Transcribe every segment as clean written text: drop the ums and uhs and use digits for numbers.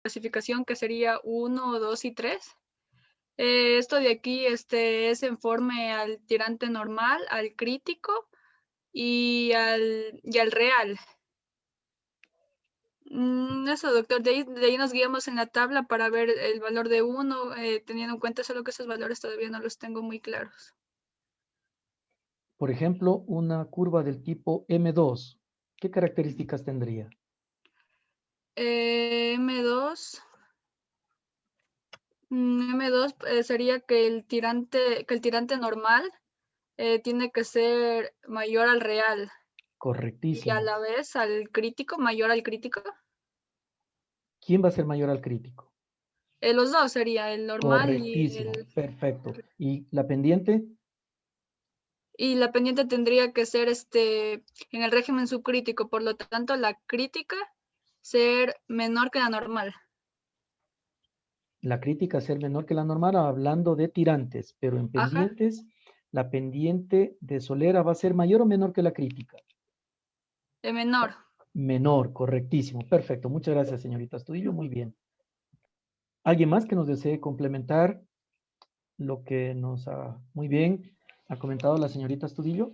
clasificación que sería 1, 2 y 3. Esto de aquí es conforme al tirante normal, al crítico y al real. Eso, doctor. De ahí nos guiamos en la tabla para ver el valor de 1, teniendo en cuenta solo que esos valores todavía no los tengo muy claros. Por ejemplo, una curva del tipo M2, ¿qué características tendría? M2. M2 sería que el tirante normal tiene que ser mayor al real y a Correctísimo. la vez mayor al crítico. ¿Quién va a ser mayor al crítico? Los dos sería el normal Correctísimo, perfecto. ¿Y la pendiente? y la pendiente tendría que ser en el régimen subcrítico, por lo tanto la crítica ser menor que la normal. La crítica ser menor que la normal, hablando de tirantes, pero en Ajá, pendientes, la pendiente de solera va a ser mayor o menor que la crítica. menor. Menor, correctísimo, perfecto. Muchas gracias, señorita Astudillo, muy bien. ¿Alguien más que nos desee complementar lo que nos ha, muy bien, ha comentado la señorita Astudillo?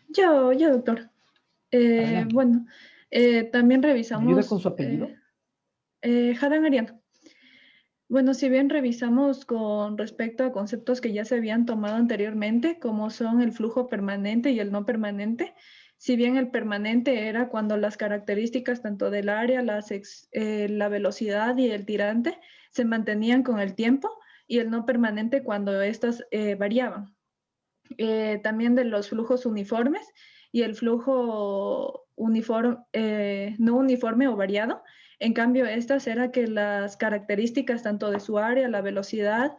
Yo, doctor. Adelante. Bueno, también ¿Me ayuda con revisamos su apellido? Hadan Ariano. Bueno, si bien revisamos con respecto a conceptos que ya se habían tomado anteriormente, como son el flujo permanente y el no permanente, si bien el permanente era cuando las características tanto del área, la velocidad y el tirante se mantenían con el tiempo, y el no permanente cuando éstas variaban. También de los flujos uniformes y el flujo no uniforme o variado. En cambio, estas era que las características tanto de su área, la velocidad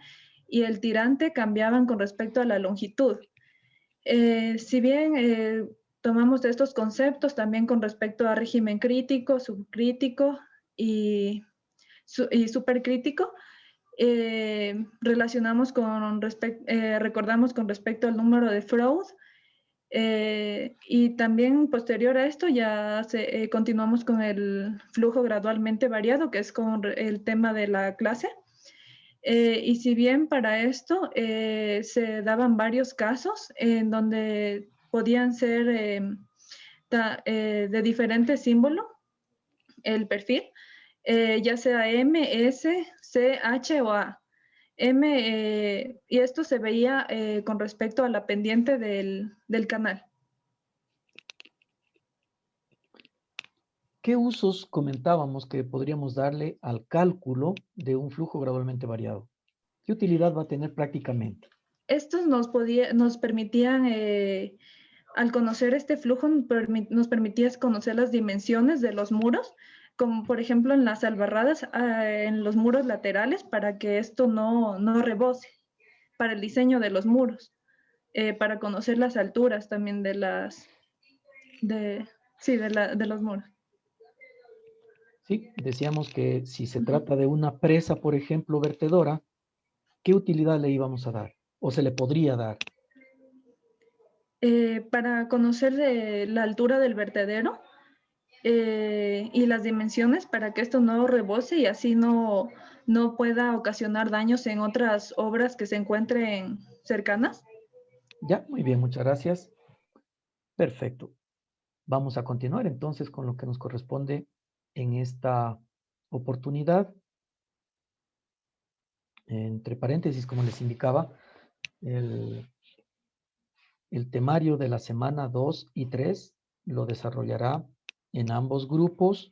y el tirante cambiaban con respecto a la longitud. Si bien tomamos estos conceptos también con respecto a régimen crítico, subcrítico y supercrítico, recordamos con respecto al número de Freud, y también posterior a esto ya continuamos con el flujo gradualmente variado, que es con el tema de la clase. Y si bien para esto se daban varios casos en donde podían ser de diferente símbolo el perfil, ya sea M, S, C, H o A. Y esto se veía con respecto a la pendiente del canal. ¿Qué usos comentábamos que podríamos darle al cálculo de un flujo gradualmente variado? ¿Qué utilidad va a tener prácticamente? Estos nos permitían, al conocer este flujo, nos permitía conocer las dimensiones de los muros, como por ejemplo en las albarradas, en los muros laterales, para que esto no rebose, para el diseño de los muros, para conocer las alturas también de los muros. Sí, decíamos que si se trata de una presa, por ejemplo, vertedora, ¿qué utilidad le íbamos a dar? ¿O se le podría dar? Para conocer la altura del vertedero y las dimensiones, para que esto no rebose y así no pueda ocasionar daños en otras obras que se encuentren cercanas. Ya, muy bien, muchas gracias. Perfecto. Vamos a continuar entonces con lo que nos corresponde en esta oportunidad. Entre paréntesis, como les indicaba, el, el temario de la semana 2 y 3 lo desarrollará en ambos grupos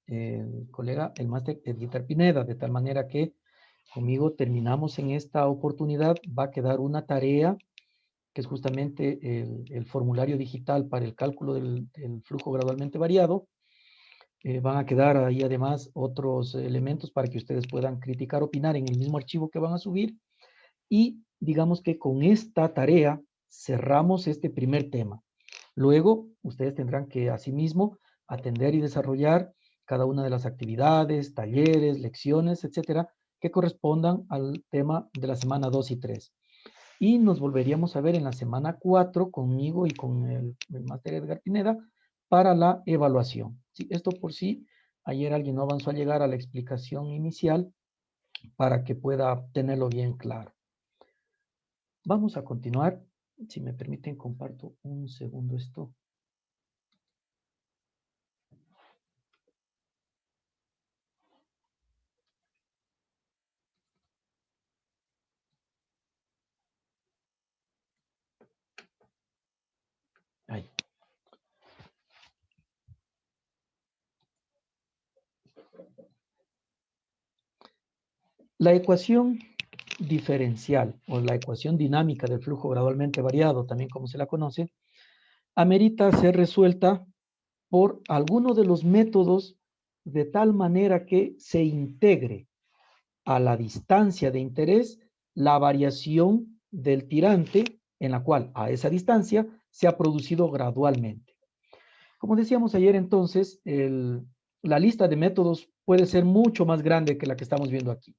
el colega, el máster Edgar Pineda, de tal manera que conmigo terminamos en esta oportunidad. Va a quedar una tarea que es justamente el formulario digital para el cálculo del flujo gradualmente variado. Van a quedar ahí además otros elementos para que ustedes puedan criticar, opinar en el mismo archivo que van a subir. Y digamos que con esta tarea cerramos este primer tema. Luego, ustedes tendrán que asimismo atender y desarrollar cada una de las actividades, talleres, lecciones, etcétera, que correspondan al tema de la semana 2 y 3. Y nos volveríamos a ver en la semana 4 conmigo y con el máster Edgar Pineda para la evaluación. ¿Sí? Esto por si ayer alguien no avanzó a llegar a la explicación inicial para que pueda tenerlo bien claro. Vamos a continuar. Si me permiten, comparto un segundo esto. Ahí. La ecuación diferencial o la ecuación dinámica del flujo gradualmente variado, también como se la conoce, amerita ser resuelta por alguno de los métodos de tal manera que se integre a la distancia de interés la variación del tirante en la cual a esa distancia se ha producido gradualmente. Como decíamos ayer entonces, la lista de métodos puede ser mucho más grande que la que estamos viendo aquí.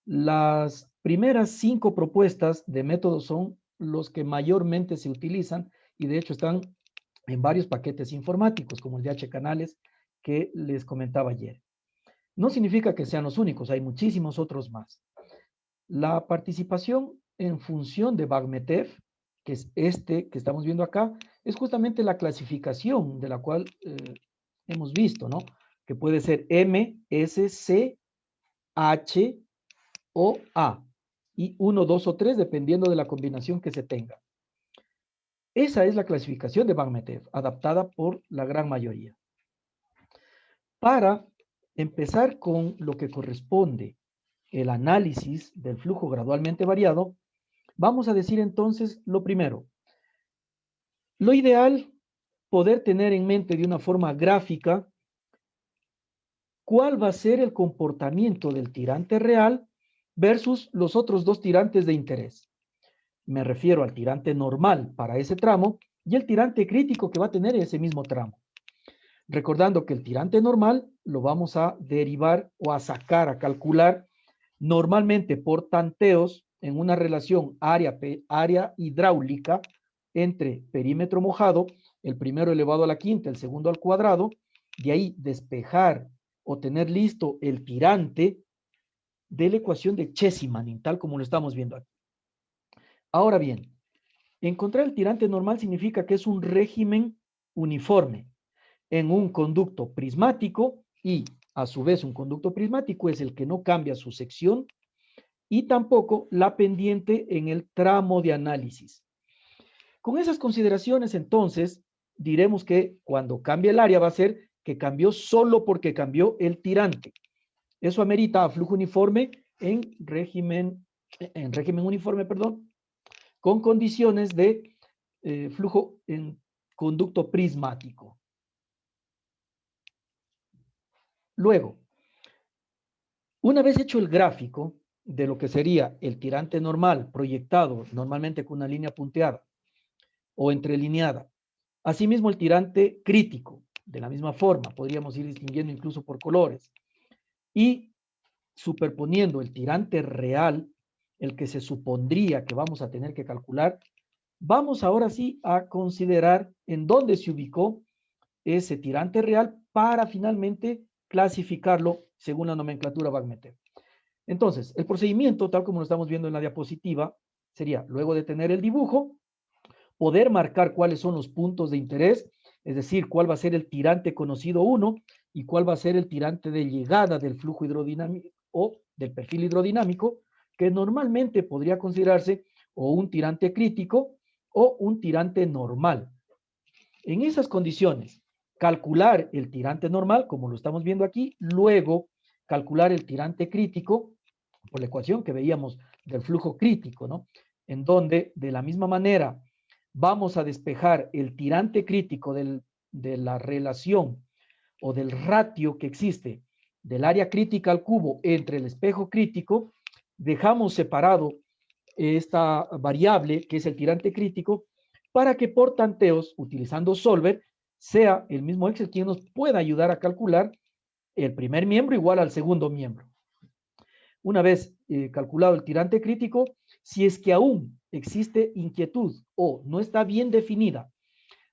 Las primeras 5 propuestas de métodos son los que mayormente se utilizan y de hecho están en varios paquetes informáticos como el de H-Canales que les comentaba ayer. No significa que sean los únicos, hay muchísimos otros más. La participación en función de Bakhmetev, que es este que estamos viendo acá, es justamente la clasificación de la cual hemos visto, ¿no? Que puede ser M, S, C, H o A. Y 1, 2 o 3 dependiendo de la combinación que se tenga. Esa es la clasificación de Bakhmetev, adaptada por la gran mayoría. Para empezar con lo que corresponde el análisis del flujo gradualmente variado, vamos a decir entonces lo primero. Lo ideal, poder tener en mente de una forma gráfica cuál va a ser el comportamiento del tirante real versus los otros dos tirantes de interés. Me refiero al tirante normal para ese tramo y el tirante crítico que va a tener ese mismo tramo. Recordando que el tirante normal lo vamos a derivar o a sacar, a calcular normalmente por tanteos en una relación área hidráulica entre perímetro mojado, el primero elevado a la quinta, el segundo al cuadrado, de ahí despejar o tener listo el tirante de la ecuación de Chesimani, tal como lo estamos viendo aquí. Ahora bien, encontrar el tirante normal significa que es un régimen uniforme en un conducto prismático y a su vez un conducto prismático es el que no cambia su sección y tampoco la pendiente en el tramo de análisis. Con esas consideraciones entonces diremos que cuando cambia el área va a ser que cambió solo porque cambió el tirante. Eso amerita a flujo uniforme en régimen uniforme, perdón, con condiciones de flujo en conducto prismático. Luego, una vez hecho el gráfico de lo que sería el tirante normal proyectado normalmente con una línea punteada o entrelineada, asimismo el tirante crítico, de la misma forma, podríamos ir distinguiendo incluso por colores, y superponiendo el tirante real, el que se supondría que vamos a tener que calcular, vamos ahora sí a considerar en dónde se ubicó ese tirante real para finalmente clasificarlo según la nomenclatura Bakhmetev. Entonces, el procedimiento, tal como lo estamos viendo en la diapositiva, sería, luego de tener el dibujo, poder marcar cuáles son los puntos de interés, es decir, cuál va a ser el tirante conocido 1 y cuál va a ser el tirante de llegada del flujo hidrodinámico o del perfil hidrodinámico, que normalmente podría considerarse o un tirante crítico o un tirante normal. En esas condiciones, calcular el tirante normal, como lo estamos viendo aquí, luego calcular el tirante crítico, por la ecuación que veíamos del flujo crítico, ¿no? En donde, de la misma manera, vamos a despejar el tirante crítico de la relación o del ratio que existe del área crítica al cubo entre el espejo crítico, dejamos separado esta variable que es el tirante crítico para que por tanteos, utilizando Solver, sea el mismo Excel quien nos pueda ayudar a calcular el primer miembro igual al segundo miembro. Una vez calculado el tirante crítico, si es que aún existe inquietud o no está bien definida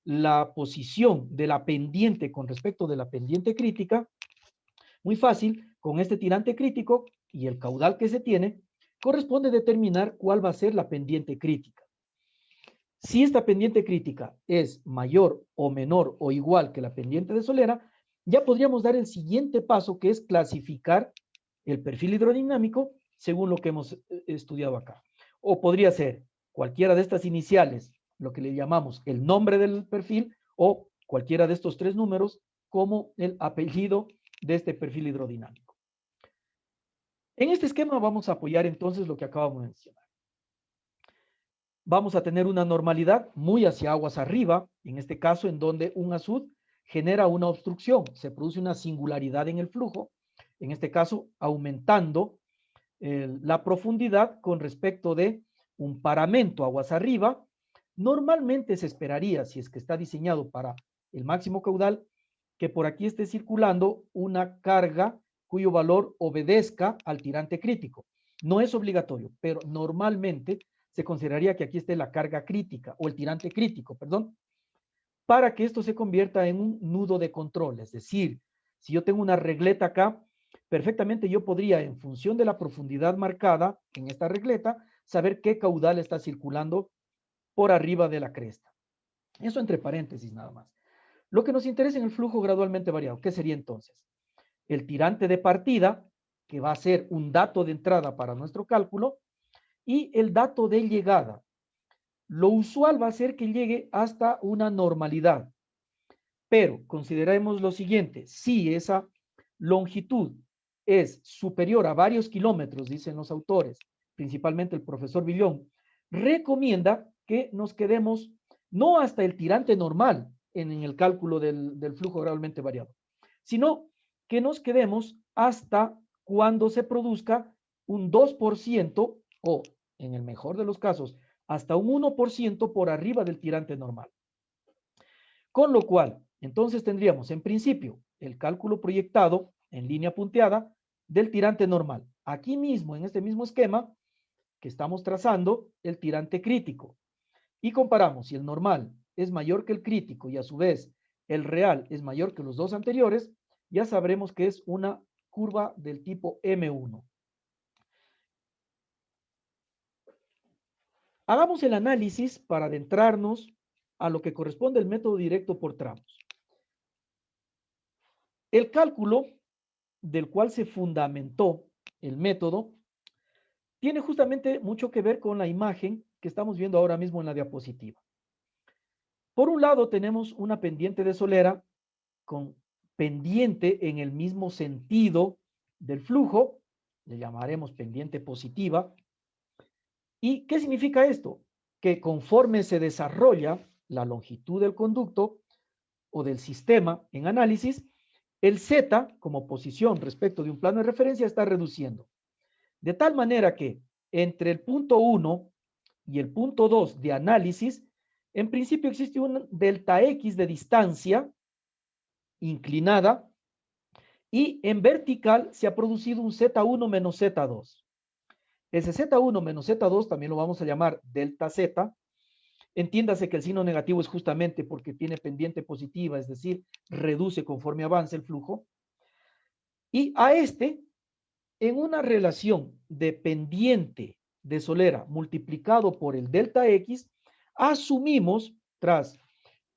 la posición de la pendiente con respecto de la pendiente crítica, Muy fácil, con este tirante crítico y el caudal que se tiene, corresponde determinar cuál va a ser la pendiente crítica. Si esta pendiente crítica es mayor o menor o igual que la pendiente de solera, ya podríamos dar el siguiente paso, que es clasificar el perfil hidrodinámico según lo que hemos estudiado acá. O podría ser cualquiera de estas iniciales, lo que le llamamos el nombre del perfil, o cualquiera de estos tres números como el apellido de este perfil hidrodinámico. En este esquema vamos a apoyar entonces lo que acabamos de mencionar. Vamos a tener una normalidad muy hacia aguas arriba, en este caso en donde un azud genera una obstrucción, se produce una singularidad en el flujo, en este caso aumentando la profundidad con respecto de un paramento aguas arriba. Normalmente se esperaría, si es que está diseñado para el máximo caudal, que por aquí esté circulando una carga cuyo valor obedezca al tirante crítico. No es obligatorio, pero normalmente se consideraría que aquí esté la carga crítica o el tirante crítico, perdón, para que esto se convierta en un nudo de control. Es decir, si yo tengo una regleta acá, perfectamente yo podría, en función de la profundidad marcada en esta regleta, saber qué caudal está circulando por arriba de la cresta. Eso entre paréntesis nada más. Lo que nos interesa en el flujo gradualmente variado, ¿qué sería entonces? El tirante de partida, que va a ser un dato de entrada para nuestro cálculo, y el dato de llegada. Lo usual va a ser que llegue hasta una normalidad. Pero consideremos lo siguiente, si esa longitud es superior a varios kilómetros, dicen los autores, principalmente el profesor Villón, recomienda que nos quedemos no hasta el tirante normal en el cálculo del flujo gradualmente variado, sino que nos quedemos hasta cuando se produzca un 2% o, en el mejor de los casos, hasta un 1% por arriba del tirante normal. Con lo cual, entonces tendríamos en principio el cálculo proyectado en línea punteada del tirante normal. Aquí mismo, en este mismo esquema que estamos trazando, el tirante crítico. Y comparamos si el normal es mayor que el crítico y a su vez el real es mayor que los dos anteriores, ya sabremos que es una curva del tipo M1. Hagamos el análisis para adentrarnos a lo que corresponde al método directo por tramos. El cálculo del cual se fundamentó el método tiene justamente mucho que ver con la imagen que estamos viendo ahora mismo en la diapositiva. Por un lado tenemos una pendiente de solera con pendiente en el mismo sentido del flujo, le llamaremos pendiente positiva. ¿Y qué significa esto? Que conforme se desarrolla la longitud del conducto o del sistema en análisis, el Z como posición respecto de un plano de referencia está reduciendo. De tal manera que entre el punto 1 y el punto 2 de análisis, en principio existe un delta X de distancia inclinada y en vertical se ha producido un Z1 menos Z2. Ese Z1 menos Z2 también lo vamos a llamar delta Z. Entiéndase que el signo negativo es justamente porque tiene pendiente positiva, es decir, reduce conforme avanza el flujo. Y a este, en una relación de pendiente de solera multiplicado por el delta X, asumimos, tras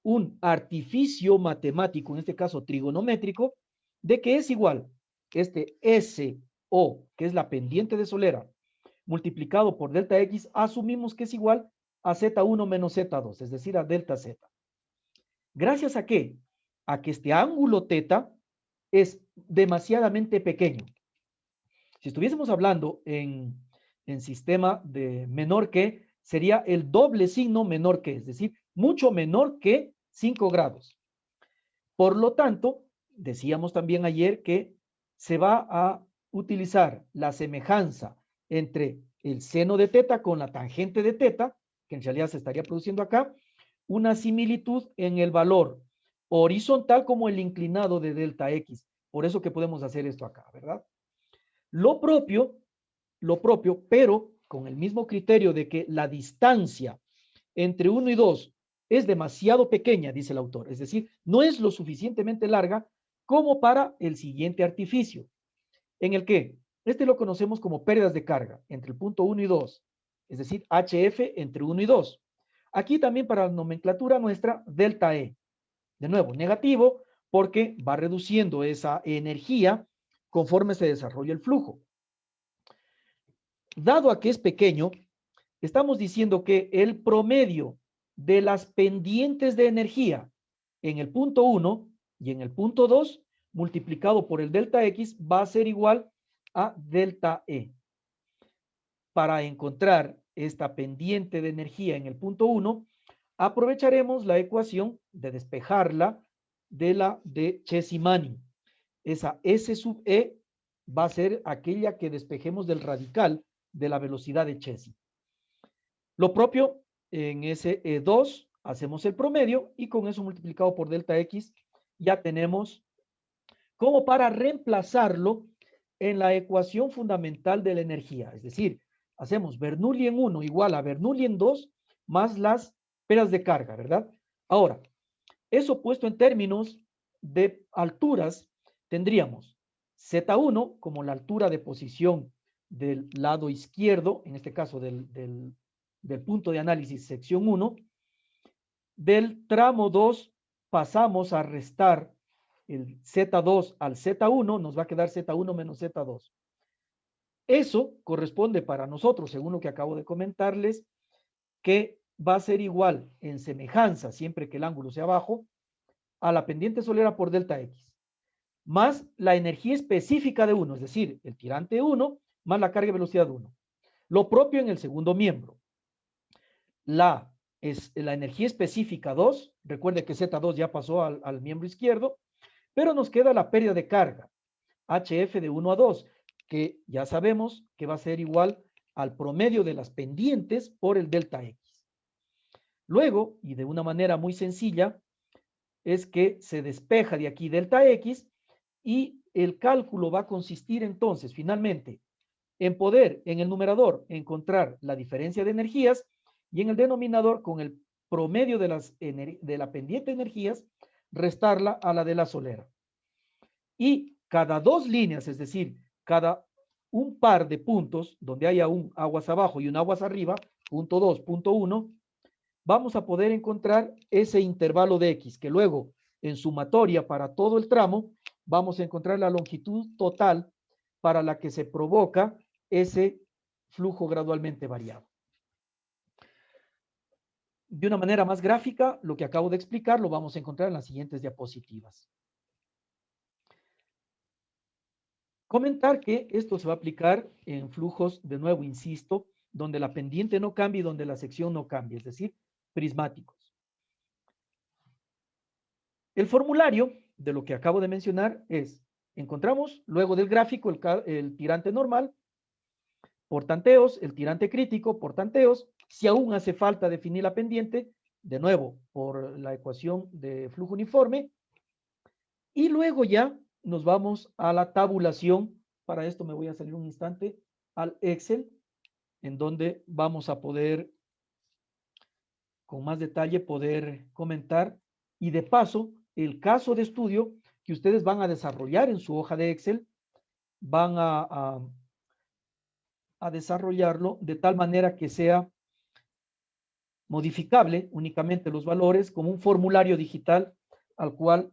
un artificio matemático, en este caso trigonométrico, de que es igual este SO, que es la pendiente de solera, multiplicado por delta X, asumimos que es igual a Z1 menos Z2, es decir, a delta Z. ¿Gracias a qué? A que este ángulo teta es demasiadamente pequeño. Si estuviésemos hablando en sistema de menor que, sería el doble signo menor que, es decir, mucho menor que 5 grados. Por lo tanto, decíamos también ayer que se va a utilizar la semejanza entre el seno de teta con la tangente de teta, que en realidad se estaría produciendo acá, una similitud en el valor horizontal como el inclinado de delta X. Por eso que podemos hacer esto acá, ¿verdad? Lo propio, pero con el mismo criterio de que la distancia entre 1 y 2 es demasiado pequeña, dice el autor. Es decir, no es lo suficientemente larga como para el siguiente artificio, en el que este lo conocemos como pérdidas de carga entre el punto 1 y 2, es decir, HF entre 1 y 2. Aquí también para la nomenclatura nuestra, delta E. De nuevo, negativo, porque va reduciendo esa energía conforme se desarrolla el flujo. Dado a que es pequeño, estamos diciendo que el promedio de las pendientes de energía en el punto 1 y en el punto 2 multiplicado por el delta X va a ser igual a delta E. Para encontrar esta pendiente de energía en el punto 1, aprovecharemos la ecuación de despejarla de la de Chesimani. Esa S sub E va a ser aquella que despejemos del radical de la velocidad de Chesi. Lo propio en ese E2 hacemos el promedio y con eso multiplicado por delta X ya tenemos como para reemplazarlo en la ecuación fundamental de la energía. Es decir, hacemos Bernoulli en 1 igual a Bernoulli en 2 más las pérdidas de carga, ¿verdad? Ahora, eso puesto en términos de alturas, tendríamos Z1 como la altura de posición del lado izquierdo, en este caso del punto de análisis sección 1. Del tramo 2 pasamos a restar el Z2 al Z1, nos va a quedar Z1 menos Z2. Eso corresponde para nosotros, según lo que acabo de comentarles, que va a ser igual en semejanza, siempre que el ángulo sea bajo, a la pendiente solera por delta X, más la energía específica de 1, es decir, el tirante 1 más la carga y velocidad 1. Lo propio en el segundo miembro. La energía específica 2, recuerde que Z2 ya pasó al miembro izquierdo, pero nos queda la pérdida de carga, HF de 1 a 2, que ya sabemos que va a ser igual al promedio de las pendientes por el delta X. Luego, y de una manera muy sencilla, es que se despeja de aquí delta X y el cálculo va a consistir entonces finalmente en poder en el numerador encontrar la diferencia de energías y en el denominador con el promedio de la pendiente de energías restarla a la de la solera. Y cada dos líneas, es decir, cada un par de puntos donde haya un aguas abajo y un aguas arriba, punto 2, punto 1, vamos a poder encontrar ese intervalo de X, que luego en sumatoria para todo el tramo, vamos a encontrar la longitud total para la que se provoca ese flujo gradualmente variado. De una manera más gráfica, lo que acabo de explicar lo vamos a encontrar en las siguientes diapositivas. Comentar que esto se va a aplicar en flujos, de nuevo, insisto, donde la pendiente no cambie y donde la sección no cambie, es decir, prismáticos. El formulario de lo que acabo de mencionar es, encontramos luego del gráfico el tirante normal, por tanteos, el tirante crítico, por tanteos. Si aún hace falta definir la pendiente, de nuevo, por la ecuación de flujo uniforme. Y luego ya nos vamos a la tabulación. Para esto me voy a salir un instante al Excel, en donde vamos a poder, con más detalle, poder comentar. Y de paso, el caso de estudio que ustedes van a desarrollar en su hoja de Excel, van a desarrollarlo de tal manera que sea modificable únicamente los valores como un formulario digital al cual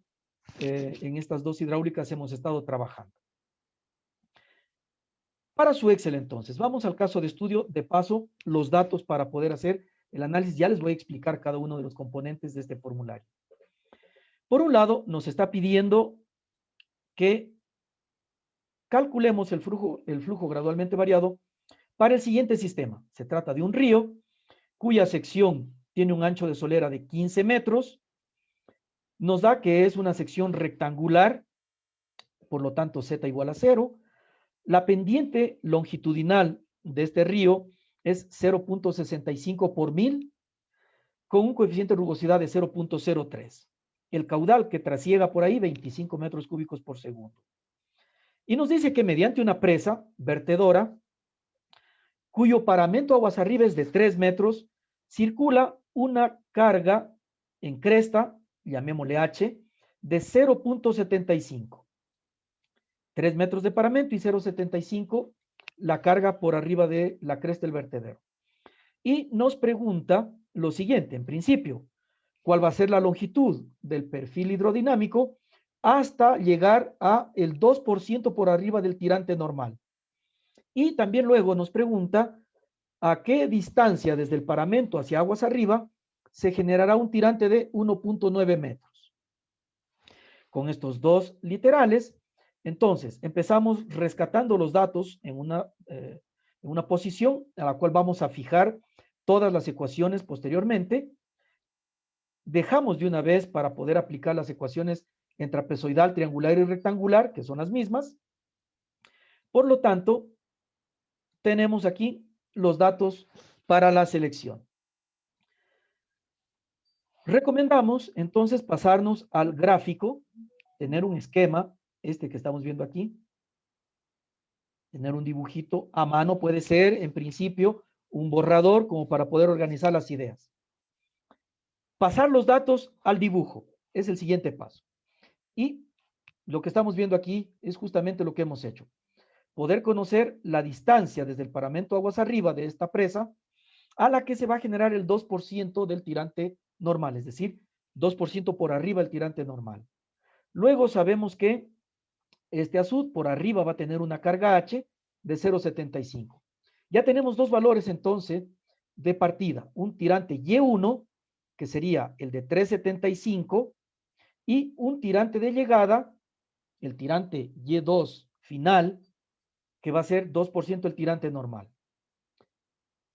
en estas dos hidráulicas hemos estado trabajando. Para su Excel entonces, vamos al caso de estudio, de paso los datos para poder hacer el análisis, ya les voy a explicar cada uno de los componentes de este formulario. Por un lado, nos está pidiendo que calculemos el flujo gradualmente variado para el siguiente sistema. Se trata de un río cuya sección tiene un ancho de solera de 15 metros. Nos da que es una sección rectangular, por lo tanto Z igual a 0. La pendiente longitudinal de este río es 0.65 por 1000, con un coeficiente de rugosidad de 0.03. El caudal que trasiega por ahí, 25 metros cúbicos por segundo. Y nos dice que mediante una presa vertedora, cuyo paramento aguas arriba es de 3 metros, circula una carga en cresta, llamémosle H, de 0.75. 3 metros de paramento y 0.75 la carga por arriba de la cresta del vertedero. Y nos pregunta lo siguiente, en principio, ¿cuál va a ser la longitud del perfil hidrodinámico hasta llegar a el 2% por arriba del tirante normal? Y también luego nos pregunta a qué distancia desde el paramento hacia aguas arriba se generará un tirante de 1.9 metros. Con estos dos literales, entonces empezamos rescatando los datos en una posición a la cual vamos a fijar todas las ecuaciones posteriormente. Dejamos de una vez para poder aplicar las ecuaciones en trapezoidal, triangular y rectangular, que son las mismas. Por lo tanto, tenemos aquí los datos para la selección. Recomendamos entonces pasarnos al gráfico, tener un esquema, este que estamos viendo aquí, tener un dibujito a mano, puede ser en principio un borrador como para poder organizar las ideas. Pasar los datos al dibujo es el siguiente paso. Y lo que estamos viendo aquí es justamente lo que hemos hecho. Poder conocer la distancia desde el paramento aguas arriba de esta presa a la que se va a generar el 2% del tirante normal, es decir, 2% por arriba del tirante normal. Luego sabemos que este azud por arriba va a tener una carga H de 0.75. Ya tenemos dos valores entonces de partida, un tirante Y1, que sería el de 3.75, y un tirante de llegada, el tirante Y2 final, que va a ser 2% el tirante normal.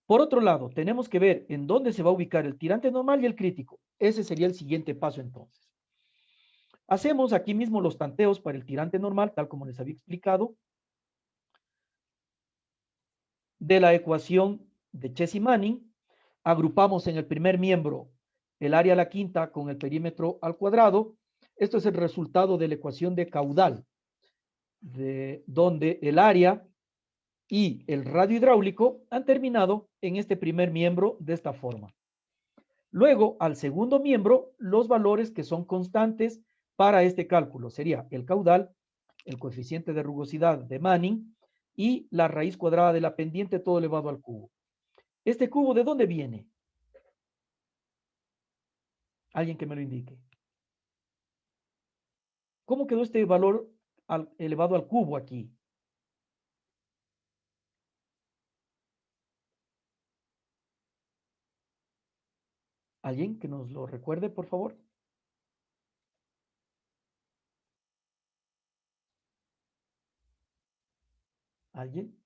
Por otro lado, tenemos que ver en dónde se va a ubicar el tirante normal y el crítico. Ese sería el siguiente paso entonces. Hacemos aquí mismo los tanteos para el tirante normal, tal como les había explicado, de la ecuación de Chess-Manning. Agrupamos en el primer miembro el área a la quinta con el perímetro al cuadrado. Esto es el resultado de la ecuación de caudal, donde el área y el radio hidráulico han terminado en este primer miembro de esta forma. Luego, al segundo miembro, los valores que son constantes para este cálculo sería el caudal, el coeficiente de rugosidad de Manning y la raíz cuadrada de la pendiente, todo elevado al cubo. ¿Este cubo de dónde viene? Alguien que me lo indique. ¿Cómo quedó este valor elevado al cubo aquí? ¿Alguien que nos lo recuerde, por favor? ¿Alguien?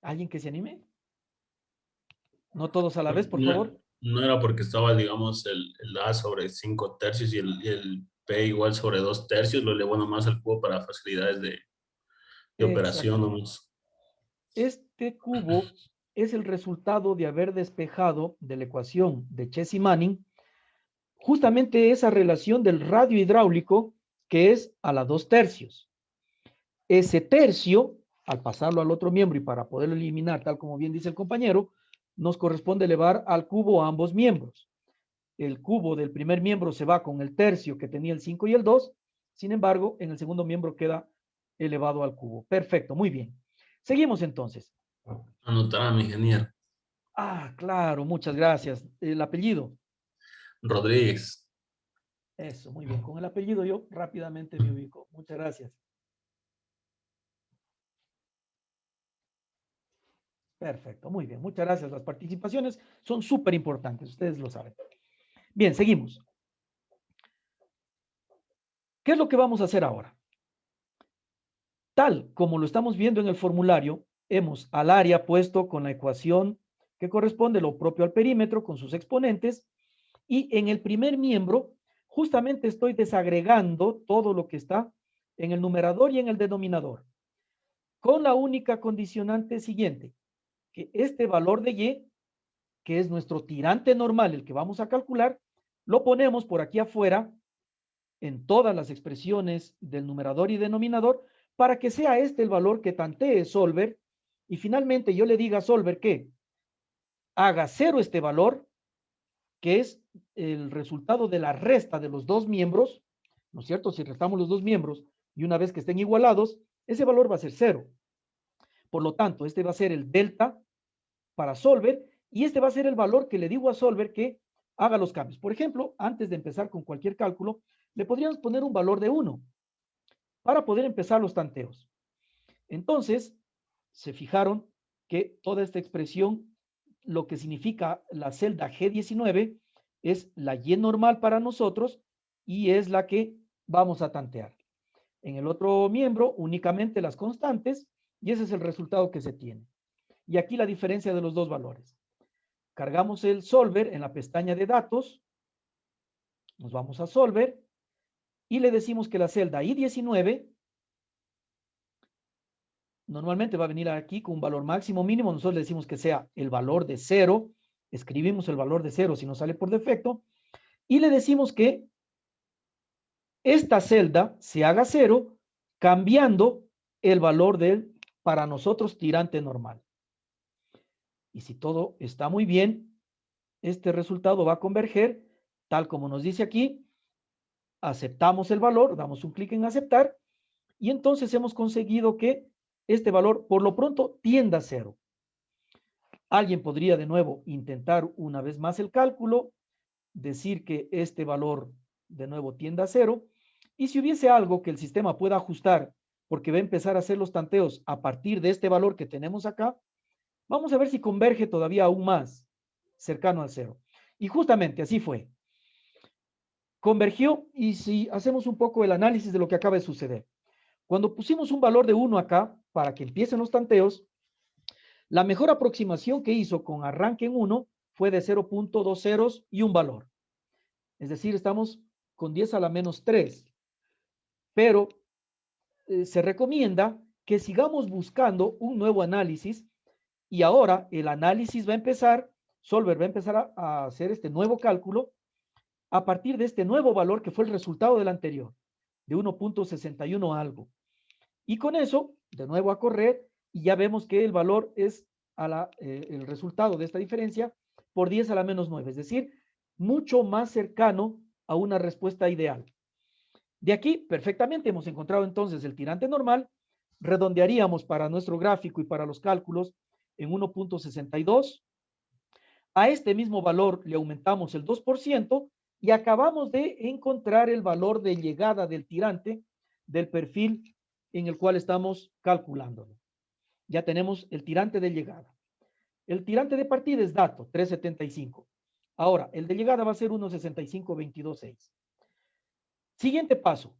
¿Alguien que se anime? No todos a la vez, por favor. No era porque estaba, digamos, el A sobre 5 tercios y el P igual sobre 2 tercios, lo elevó nomás al cubo para facilidades de operación nomás. Este cubo es el resultado de haber despejado de la ecuación de Chess-Manning justamente esa relación del radio hidráulico que es a la 2 tercios. Ese tercio, al pasarlo al otro miembro y para poderlo eliminar, tal como bien dice el compañero, nos corresponde elevar al cubo a ambos miembros. El cubo del primer miembro se va con el tercio que tenía el 5 y el 2, sin embargo, en el segundo miembro queda elevado al cubo. Perfecto, muy bien. Seguimos entonces. Anotar a mi ingeniero. Ah, claro, muchas gracias. El apellido. Rodríguez. Eso, muy bien. Con el apellido yo rápidamente me ubico. Muchas gracias. Perfecto, muy bien. Muchas gracias. Las participaciones son súper importantes, ustedes lo saben. Bien, seguimos. ¿Qué es lo que vamos a hacer ahora? Tal como lo estamos viendo en el formulario, hemos al área puesto con la ecuación que corresponde lo propio al perímetro con sus exponentes, y en el primer miembro justamente estoy desagregando todo lo que está en el numerador y en el denominador, con la única condicionante siguiente, que este valor de Y, que es nuestro tirante normal, el que vamos a calcular, lo ponemos por aquí afuera en todas las expresiones del numerador y denominador para que sea este el valor que tantee Solver y finalmente yo le diga a Solver que haga 0 este valor, que es el resultado de la resta de los dos miembros, ¿no es cierto? Si restamos los dos miembros y una vez que estén igualados, ese valor va a ser 0. Por lo tanto, este va a ser el delta para Solver y este va a ser el valor que le digo a Solver que haga los cambios. Por ejemplo, antes de empezar con cualquier cálculo, le podríamos poner un valor de 1 para poder empezar los tanteos. Entonces, se fijaron que toda esta expresión, lo que significa la celda G19, es la Y normal para nosotros y es la que vamos a tantear. En el otro miembro, únicamente las constantes y ese es el resultado que se tiene. Y aquí la diferencia de los dos valores. Cargamos el Solver en la pestaña de datos, nos vamos a Solver y le decimos que la celda I19 normalmente va a venir aquí con un valor máximo mínimo, nosotros le decimos que sea el valor de 0, escribimos el valor de 0 si nos sale por defecto, y le decimos que esta celda se haga 0 cambiando el valor del, para nosotros, tirante normal. Y si todo está muy bien, este resultado va a converger, tal como nos dice aquí, aceptamos el valor, damos un clic en aceptar, y entonces hemos conseguido que este valor, por lo pronto, tienda a 0. Alguien podría de nuevo intentar una vez más el cálculo, decir que este valor de nuevo tienda a 0, y si hubiese algo que el sistema pueda ajustar, porque va a empezar a hacer los tanteos a partir de este valor que tenemos acá, vamos a ver si converge todavía aún más cercano al 0. Y justamente así fue. Convergió, y si hacemos un poco el análisis de lo que acaba de suceder. Cuando pusimos un valor de 1 acá, para que empiecen los tanteos, la mejor aproximación que hizo con arranque en 1 fue de 0.2 ceros y un valor. Es decir, estamos con 10 a la menos 3. Pero se recomienda que sigamos buscando un nuevo análisis y ahora el análisis va a empezar, Solver va a empezar a hacer este nuevo cálculo a partir de este nuevo valor que fue el resultado del anterior, de 1.61 algo. Y con eso, de nuevo a correr, y ya vemos que el valor es el resultado de esta diferencia por 10 a la menos 9, es decir, mucho más cercano a una respuesta ideal. De aquí, perfectamente, hemos encontrado entonces el tirante normal, redondearíamos para nuestro gráfico y para los cálculos en 1.62. A este mismo valor le aumentamos el 2% y acabamos de encontrar el valor de llegada del tirante del perfil en el cual estamos calculándolo. Ya tenemos el tirante de llegada. El tirante de partida es dato, 375. Ahora, el de llegada va a ser 1.6522.6. Siguiente paso,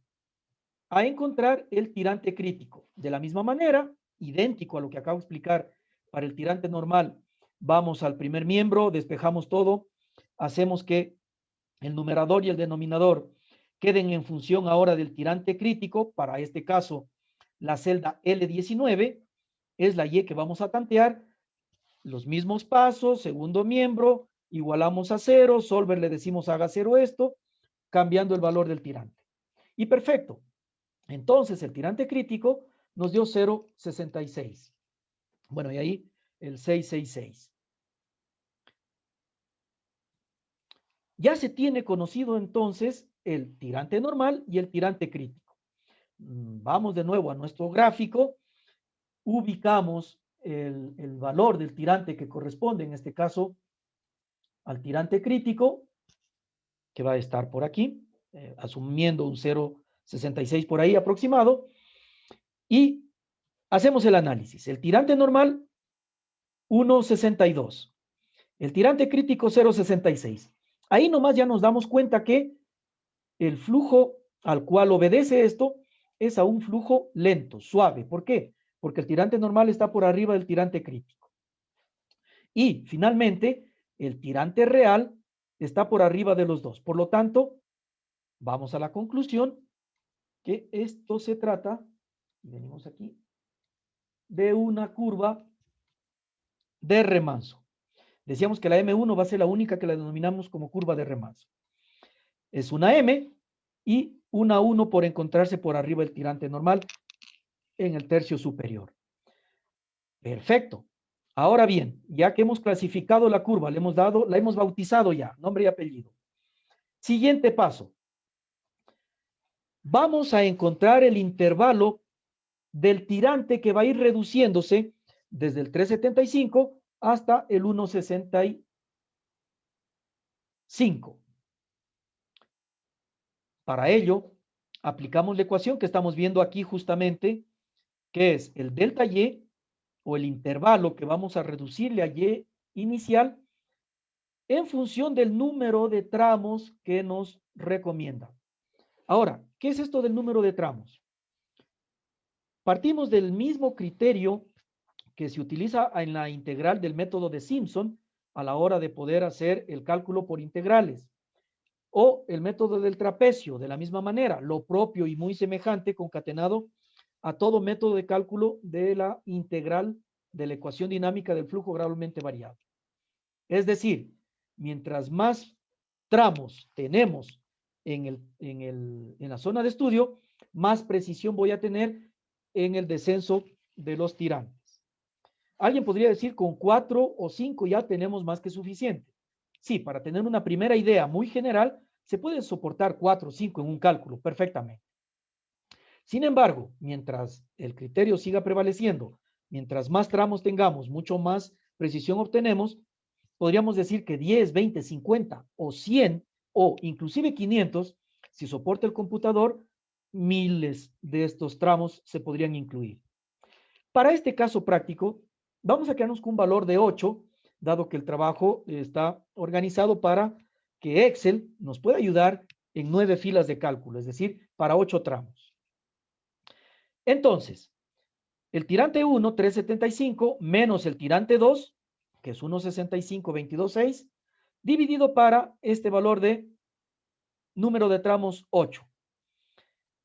a encontrar el tirante crítico. De la misma manera, idéntico a lo que acabo de explicar para el tirante normal, vamos al primer miembro, despejamos todo, hacemos que el numerador y el denominador queden en función ahora del tirante crítico. Para este caso, la celda L19 es la Y que vamos a tantear. Los mismos pasos, segundo miembro, igualamos a 0, Solver le decimos haga 0 esto, cambiando el valor del tirante. Y perfecto. Entonces el tirante crítico nos dio 0.66. Bueno, y ahí el 666. Ya se tiene conocido entonces el tirante normal y el tirante crítico. Vamos de nuevo a nuestro gráfico, ubicamos el valor del tirante que corresponde en este caso al tirante crítico, que va a estar por aquí, asumiendo un 0.66 por ahí aproximado, y hacemos el análisis. El tirante normal, 1.62. El tirante crítico, 0.66. Ahí nomás ya nos damos cuenta que el flujo al cual obedece esto es a un flujo lento, suave. ¿Por qué? Porque el tirante normal está por arriba del tirante crítico. Y finalmente, el tirante real está por arriba de los dos. Por lo tanto, vamos a la conclusión que esto se trata, venimos aquí, de una curva de remanso. Decíamos que la M1 va a ser la única que la denominamos como curva de remanso. Es una M y una 1 por encontrarse por arriba del tirante normal en el tercio superior. Perfecto. Ahora bien, ya que hemos clasificado la curva, la hemos bautizado ya, nombre y apellido. Siguiente paso. Vamos a encontrar el intervalo del tirante que va a ir reduciéndose desde el 3.75 hasta el 1.65. Para ello, aplicamos la ecuación que estamos viendo aquí justamente, que es el delta Y, o el intervalo que vamos a reducirle a Y inicial, en función del número de tramos que nos recomienda. Ahora, ¿qué es esto del número de tramos? Partimos del mismo criterio que se utiliza en la integral del método de Simpson a la hora de poder hacer el cálculo por integrales, o el método del trapecio, de la misma manera, lo propio y muy semejante concatenado a todo método de cálculo de la integral de la ecuación dinámica del flujo gradualmente variable. Es decir, mientras más tramos tenemos en la zona de estudio, más precisión voy a tener en el descenso de los tirantes. Alguien podría decir, con 4 o 5 ya tenemos más que suficiente. Sí, para tener una primera idea muy general, se puede soportar 4 o 5 en un cálculo perfectamente. Sin embargo, mientras el criterio siga prevaleciendo, mientras más tramos tengamos, mucho más precisión obtenemos, podríamos decir que 10, 20, 50 o 100 o inclusive 500, si soporta el computador, miles de estos tramos se podrían incluir. Para este caso práctico, vamos a quedarnos con un valor de 8, dado que el trabajo está organizado para que Excel nos pueda ayudar en 9 filas de cálculo, es decir, para 8 tramos. Entonces, el tirante 1, 3.75, menos el tirante 2, que es 1.65, 22.6, dividido para este valor de número de tramos 8.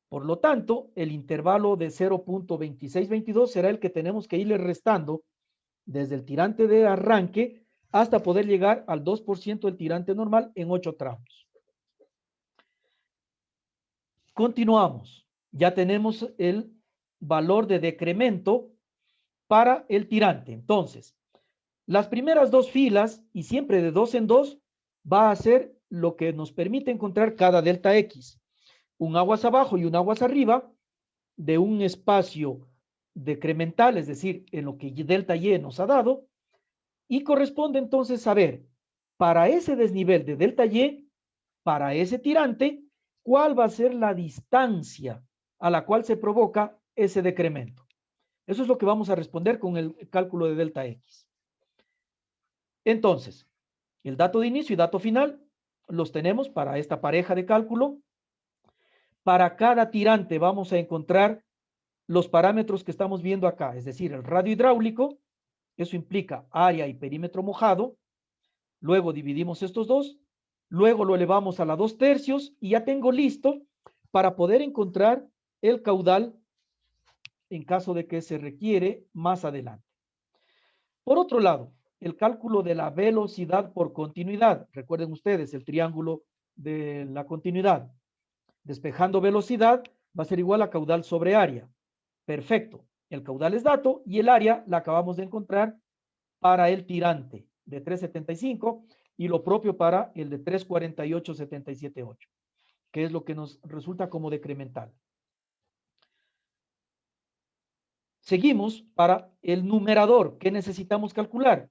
Por lo tanto, el intervalo de 0.2622 será el que tenemos que irle restando desde el tirante de arranque hasta poder llegar al 2% del tirante normal en 8 tramos. Continuamos. Ya tenemos el valor de decremento para el tirante. Entonces, las primeras 2 filas, y siempre de 2 en 2, va a ser lo que nos permite encontrar cada delta X. Un aguas abajo y un aguas arriba de un espacio decremental, es decir, en lo que delta Y nos ha dado, y corresponde entonces saber, para ese desnivel de delta Y, para ese tirante, cuál va a ser la distancia a la cual se provoca ese decremento. Eso es lo que vamos a responder con el cálculo de delta X. Entonces, el dato de inicio y dato final los tenemos para esta pareja de cálculo. Para cada tirante vamos a encontrar los parámetros que estamos viendo acá, es decir, el radio hidráulico, eso implica área y perímetro mojado. Luego dividimos estos dos, luego lo elevamos a la 2/3 y ya tengo listo para poder encontrar el caudal en caso de que se requiere más adelante. Por otro lado, el cálculo de la velocidad por continuidad. Recuerden ustedes el triángulo de la continuidad. Despejando velocidad va a ser igual a caudal sobre área. Perfecto. El caudal es dato y el área la acabamos de encontrar para el tirante de 3.75 y lo propio para el de 3.48.77.8, que es lo que nos resulta como decremental. Seguimos para el numerador. ¿Qué necesitamos calcular?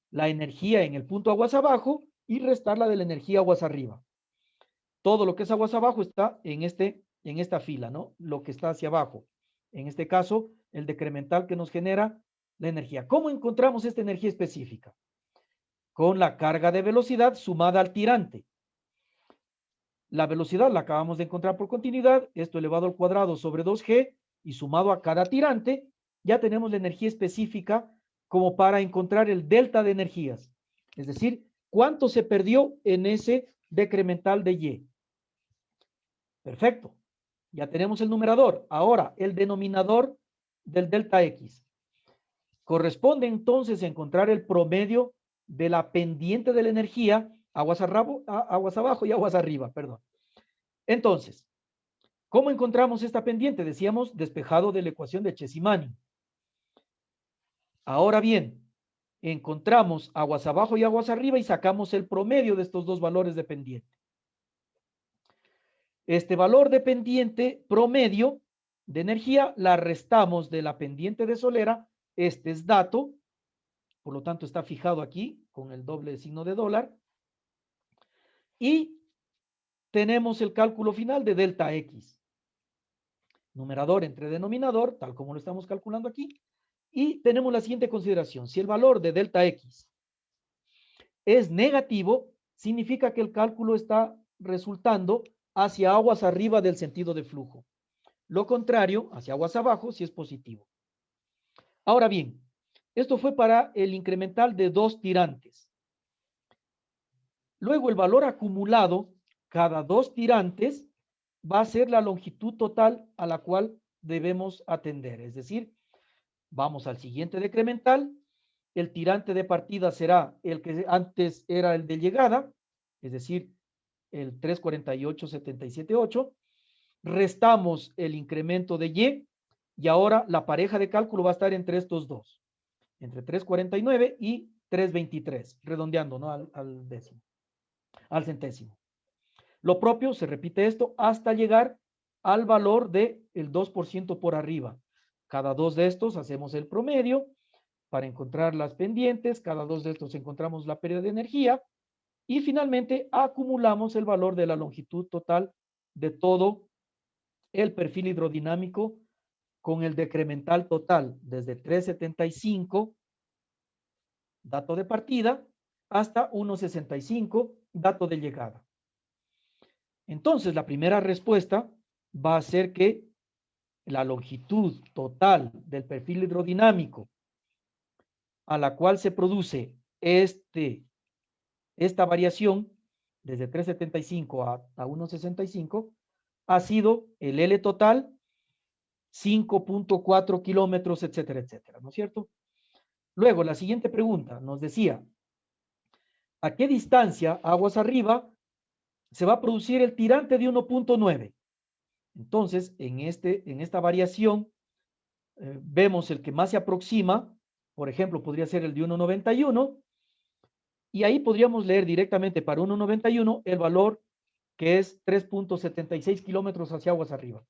La energía en el punto aguas abajo y restarla de la energía aguas arriba. Todo lo que es aguas abajo está en esta fila, ¿no? Lo que está hacia abajo. En este caso, el decremental que nos genera la energía. ¿Cómo encontramos esta energía específica? Con la carga de velocidad sumada al tirante. La velocidad la acabamos de encontrar por continuidad, esto elevado al cuadrado sobre 2G y sumado a cada tirante, ya tenemos la energía específica como para encontrar el delta de energías. Es decir, cuánto se perdió en ese decremental de Y. Perfecto. Ya tenemos el numerador. Ahora, el denominador del delta X. Corresponde entonces a encontrar el promedio de la pendiente de la energía, aguas abajo y aguas arriba, perdón. Entonces, ¿cómo encontramos esta pendiente? Decíamos despejado de la ecuación de Chesimani. Ahora bien, encontramos aguas abajo y aguas arriba y sacamos el promedio de estos dos valores de pendiente. Este valor de pendiente promedio de energía la restamos de la pendiente de solera. Este es dato, por lo tanto está fijado aquí con el doble signo de dólar. Y tenemos el cálculo final de delta X. Numerador entre denominador, tal como lo estamos calculando aquí. Y tenemos la siguiente consideración. Si el valor de delta X es negativo, significa que el cálculo está resultando hacia aguas arriba del sentido de flujo. Lo contrario, hacia aguas abajo, si es positivo. Ahora bien, esto fue para el incremental de dos tirantes. Luego el valor acumulado, cada dos tirantes, va a ser la longitud total a la cual debemos atender. Es decir, vamos al siguiente decremental. El tirante de partida será el que antes era el de llegada, es decir, el 348,778. Restamos el incremento de y ahora la pareja de cálculo va a estar entre estos dos, entre 349 y 323, redondeando, ¿no? al décimo, al centésimo. Lo propio, se repite esto hasta llegar al valor del 2% por arriba. Cada dos de estos hacemos el promedio para encontrar las pendientes, cada dos de estos encontramos la pérdida de energía y finalmente acumulamos el valor de la longitud total de todo el perfil hidrodinámico con el decremental total desde 375, dato de partida, hasta 1,65, dato de llegada. Entonces, la primera respuesta va a ser que la longitud total del perfil hidrodinámico a la cual se produce esta variación desde 375 a 1,65 ha sido el L total 5.4 kilómetros, etcétera, etcétera, ¿no es cierto? Luego, la siguiente pregunta nos decía, ¿a qué distancia, aguas arriba, se va a producir el tirante de 1.9? Entonces, en esta variación, vemos el que más se aproxima, por ejemplo, podría ser el de 1.91, y ahí podríamos leer directamente para 1.91 el valor que es 3.76 kilómetros hacia aguas arriba.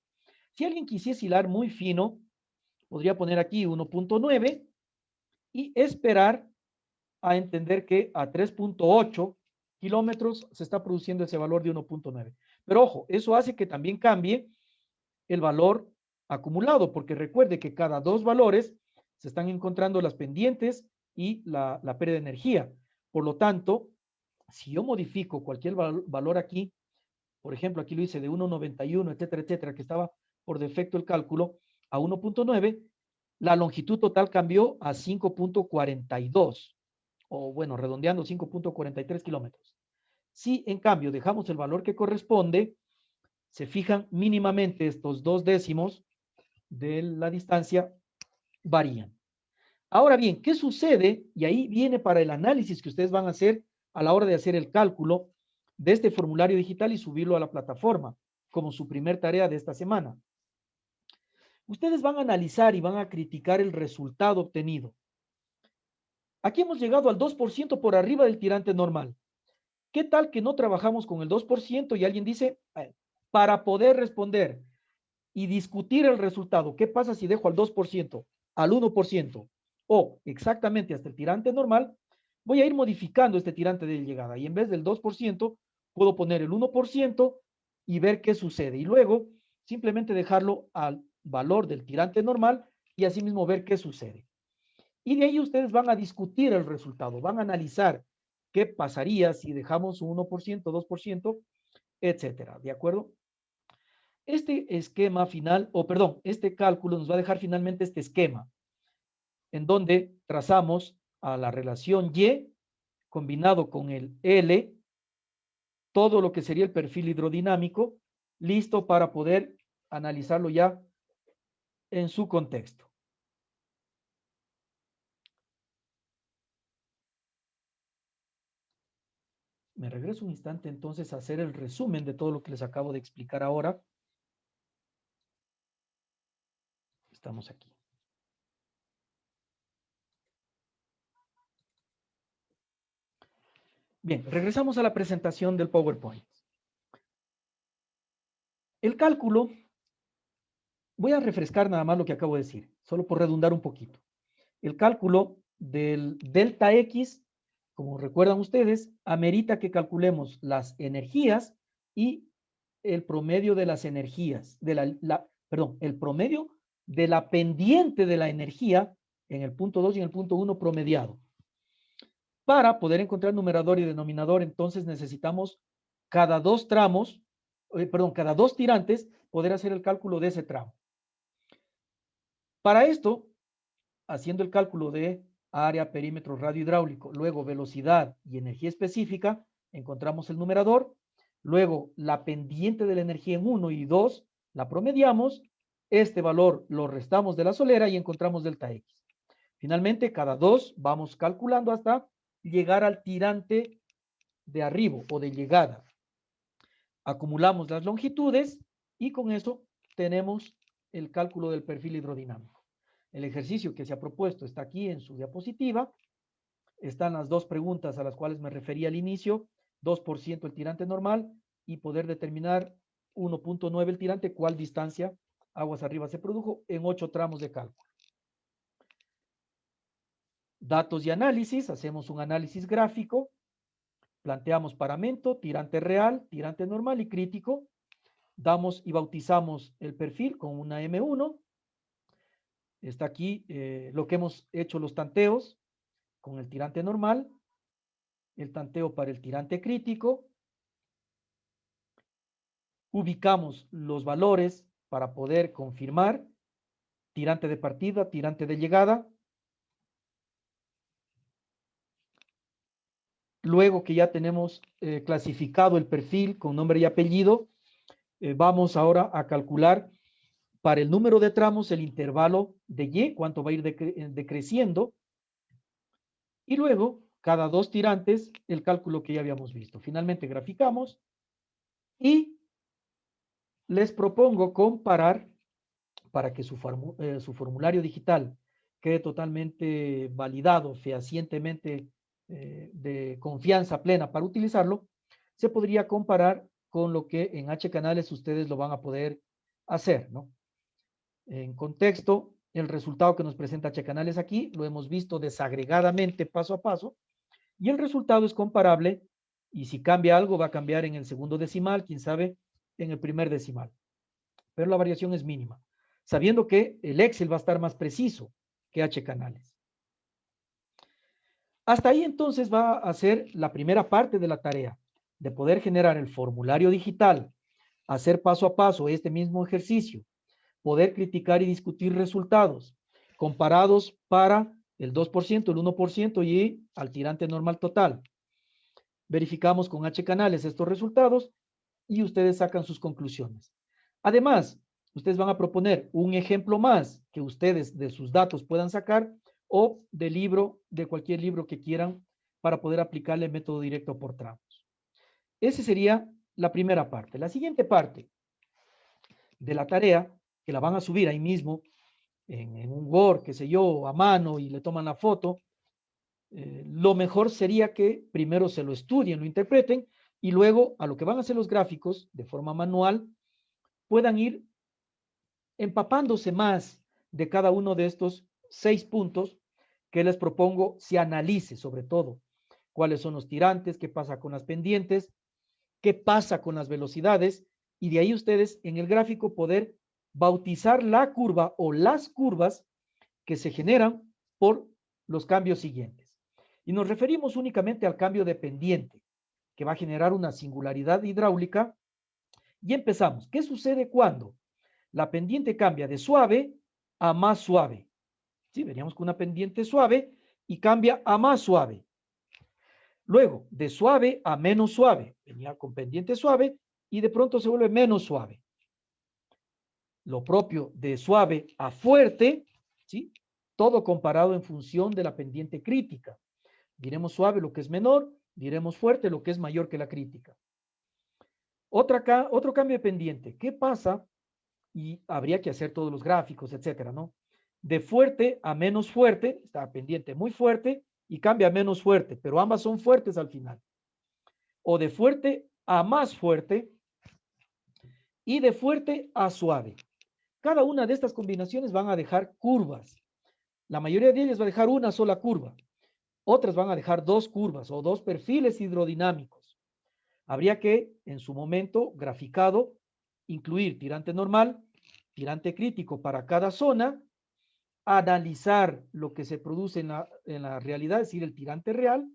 Si alguien quisiese hilar muy fino, podría poner aquí 1.9 y esperar a entender que a 3.8 kilómetros se está produciendo ese valor de 1.9. Pero ojo, eso hace que también cambie el valor acumulado, porque recuerde que cada dos valores se están encontrando las pendientes y la pérdida de energía. Por lo tanto, si yo modifico cualquier valor aquí, por ejemplo, aquí lo hice de 1.91, etcétera, etcétera, que estaba por defecto el cálculo, a 1.9, la longitud total cambió a 5.42, o bueno, redondeando 5.43 kilómetros. Si en cambio dejamos el valor que corresponde, se fijan mínimamente estos dos décimos de la distancia varían. Ahora bien, ¿qué sucede? Y ahí viene para el análisis que ustedes van a hacer a la hora de hacer el cálculo de este formulario digital y subirlo a la plataforma como su primer tarea de esta semana. Ustedes van a analizar y van a criticar el resultado obtenido. Aquí hemos llegado al 2% por arriba del tirante normal. ¿Qué tal que no trabajamos con el 2% y alguien dice, para poder responder y discutir el resultado, ¿qué pasa si dejo al 2%, al 1% o exactamente hasta el tirante normal? Voy a ir modificando este tirante de llegada y en vez del 2% puedo poner el 1% y ver qué sucede y luego simplemente dejarlo al valor del tirante normal y asimismo ver qué sucede. Y de ahí ustedes van a discutir el resultado, van a analizar qué pasaría si dejamos un 1%, 2%, etcétera, ¿de acuerdo? Este esquema final, este cálculo nos va a dejar finalmente este esquema, en donde trazamos a la relación Y combinado con el L, todo lo que sería el perfil hidrodinámico, listo para poder analizarlo ya en su contexto. Me regreso un instante entonces a hacer el resumen de todo lo que les acabo de explicar ahora. Estamos aquí. Bien, regresamos a la presentación del PowerPoint. El cálculo, voy a refrescar nada más lo que acabo de decir, solo por redundar un poquito. El cálculo del delta X, como recuerdan ustedes, amerita que calculemos las energías y el promedio de las energías, el promedio de la pendiente de la energía en el punto 2 y en el punto 1 promediado. Para poder encontrar numerador y denominador, entonces necesitamos cada dos tirantes, poder hacer el cálculo de ese tramo. Para esto, haciendo el cálculo de área, perímetro, radio hidráulico, luego velocidad y energía específica, encontramos el numerador, luego la pendiente de la energía en 1 y 2, la promediamos, este valor lo restamos de la solera y encontramos delta X. Finalmente, cada dos vamos calculando hasta llegar al tirante de arribo o de llegada. Acumulamos las longitudes y con eso tenemos el cálculo del perfil hidrodinámico. El ejercicio que se ha propuesto está aquí en su diapositiva. Están las dos preguntas a las cuales me refería al inicio, 2% el tirante normal y poder determinar 1.9 el tirante, cuál distancia aguas arriba se produjo en 8 tramos de cálculo. Datos y análisis, hacemos un análisis gráfico, planteamos paramento, tirante real, tirante normal y crítico, damos y bautizamos el perfil con una M1, está aquí lo que hemos hecho los tanteos con el tirante normal, el tanteo para el tirante crítico, ubicamos los valores para poder confirmar, tirante de partida, tirante de llegada. Luego que ya tenemos clasificado el perfil con nombre y apellido, vamos ahora a calcular para el número de tramos el intervalo de Y, cuánto va a ir decreciendo. Y luego, cada dos tirantes, el cálculo que ya habíamos visto. Finalmente graficamos y les propongo comparar para que su formulario digital quede totalmente validado, fehacientemente de confianza plena para utilizarlo, se podría comparar con lo que en H-Canales ustedes lo van a poder hacer, ¿no? En contexto, el resultado que nos presenta H-Canales aquí lo hemos visto desagregadamente paso a paso y el resultado es comparable y si cambia algo va a cambiar en el segundo decimal, quién sabe, en el primer decimal. Pero la variación es mínima, sabiendo que el Excel va a estar más preciso que H-Canales. Hasta ahí entonces va a ser la primera parte de la tarea, de poder generar el formulario digital, hacer paso a paso este mismo ejercicio, poder criticar y discutir resultados comparados para el 2%, el 1% y al tirante normal total. Verificamos con H-Canales estos resultados y ustedes sacan sus conclusiones. Además, ustedes van a proponer un ejemplo más que ustedes de sus datos puedan sacar o del libro, de cualquier libro que quieran para poder aplicarle el método directo por tramos. Esa sería la primera parte. La siguiente parte de la tarea, que la van a subir ahí mismo en un Word, qué sé yo, a mano y le toman la foto, lo mejor sería que primero se lo estudien, lo interpreten y luego a lo que van a hacer los gráficos de forma manual puedan ir empapándose más de cada uno de estos 6 puntos que les propongo se analice sobre todo. Cuáles son los tirantes, qué pasa con las pendientes, qué pasa con las velocidades y de ahí ustedes en el gráfico poder bautizar la curva o las curvas que se generan por los cambios siguientes. Y nos referimos únicamente al cambio de pendiente que va a generar una singularidad hidráulica y empezamos. ¿Qué sucede cuando la pendiente cambia de suave a más suave? ¿Sí? Veníamos con una pendiente suave y cambia a más suave. Luego, de suave a menos suave. Venía con pendiente suave y de pronto se vuelve menos suave. Lo propio de suave a fuerte, ¿sí? Todo comparado en función de la pendiente crítica. Diremos suave lo que es menor, diremos fuerte lo que es mayor que la crítica. Otro cambio de pendiente. ¿Qué pasa? Y habría que hacer todos los gráficos, etcétera, ¿no? De fuerte a menos fuerte, está pendiente muy fuerte y cambia a menos fuerte, pero ambas son fuertes al final. o de fuerte a más fuerte y de fuerte a suave. Cada una de estas combinaciones van a dejar curvas. La mayoría de ellas va a dejar una sola curva. Otras van a dejar dos curvas o dos perfiles hidrodinámicos. Habría que, en su momento, graficado, incluir tirante normal, tirante crítico para cada zona, analizar lo que se produce en la realidad, es decir, el tirante real,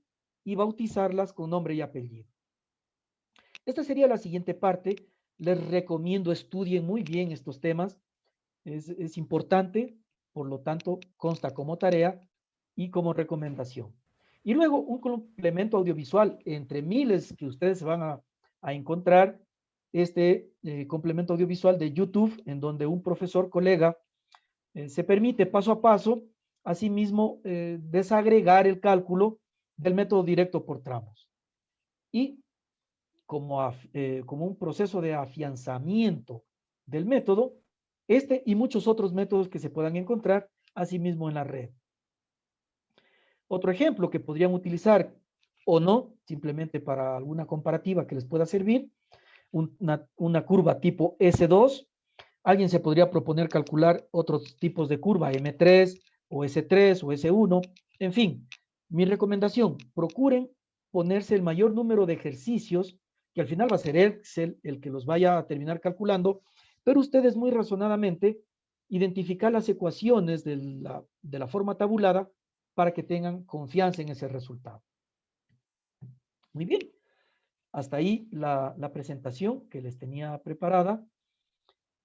y bautizarlas con nombre y apellido. Esta sería la siguiente parte. Les recomiendo estudien muy bien estos temas. Es importante, por lo tanto, consta como tarea y como recomendación. Y luego un complemento audiovisual entre miles que ustedes van a encontrar, este complemento audiovisual de YouTube, en donde un profesor colega se permite paso a paso, asimismo, desagregar el cálculo del método directo por tramos. Y como un proceso de afianzamiento del método, este y muchos otros métodos que se puedan encontrar asimismo en la red. Otro ejemplo que podrían utilizar o no, simplemente para alguna comparativa que les pueda servir, una curva tipo S2. Alguien se podría proponer calcular otros tipos de curva, M3 o S3 o S1. En fin, mi recomendación, procuren ponerse el mayor número de ejercicios, que al final va a ser Excel el que los vaya a terminar calculando, pero ustedes muy razonadamente identificar las ecuaciones de la forma tabulada para que tengan confianza en ese resultado. Muy bien, hasta ahí la presentación que les tenía preparada.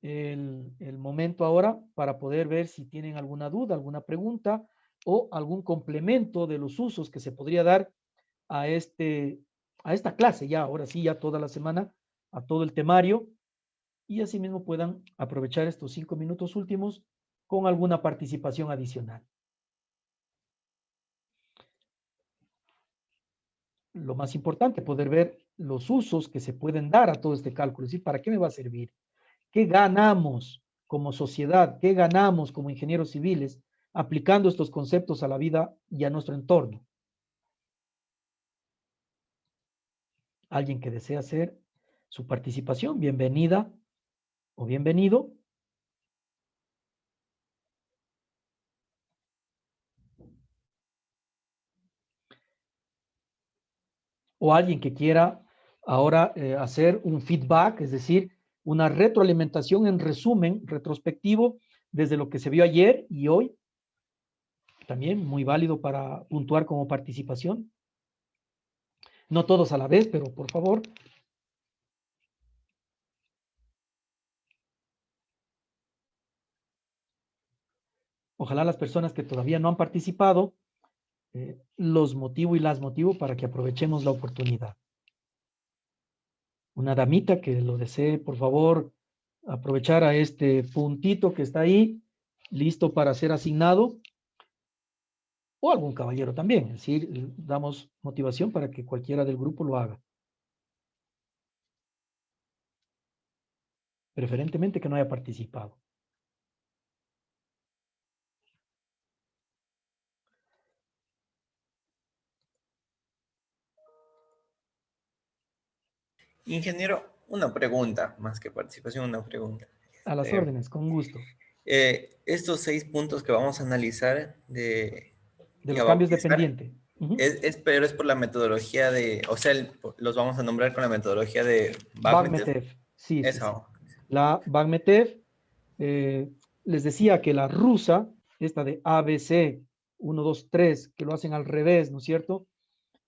El momento ahora para poder ver si tienen alguna duda, alguna pregunta o algún complemento de los usos que se podría dar a esta clase, ya ahora sí, ya toda la semana, a todo el temario, y asimismo puedan aprovechar estos 5 minutos últimos con alguna participación adicional. Lo más importante, poder ver los usos que se pueden dar a todo este cálculo, es decir, ¿para qué me va a servir? ¿Qué ganamos como sociedad? ¿Qué ganamos como ingenieros civiles aplicando estos conceptos a la vida y a nuestro entorno? ¿Alguien que desea hacer su participación? Bienvenida o bienvenido. O alguien que quiera ahora hacer un feedback, es decir, una retroalimentación en resumen retrospectivo desde lo que se vio ayer y hoy. También muy válido para puntuar como participación. No todos a la vez, pero por favor. Ojalá las personas que todavía no han participado, los motivo y las motivo para que aprovechemos la oportunidad. Una damita que lo desee, por favor, aprovechar a este puntito que está ahí, listo para ser asignado, o algún caballero también, es decir, damos motivación para que cualquiera del grupo lo haga. Preferentemente que no haya participado. Ingeniero, una pregunta, más que participación, una pregunta. A las órdenes, con gusto. Estos 6 puntos que vamos a analizar De y los a cambios bautizar, dependientes. pero es por la metodología de, o sea, los vamos a nombrar con la metodología de Bakhmetov. Bakhmetov, sí, sí, sí. Eso. La Bakhmetov, les decía que la rusa, esta de ABC 1, 2, 3, que lo hacen al revés, ¿no es cierto?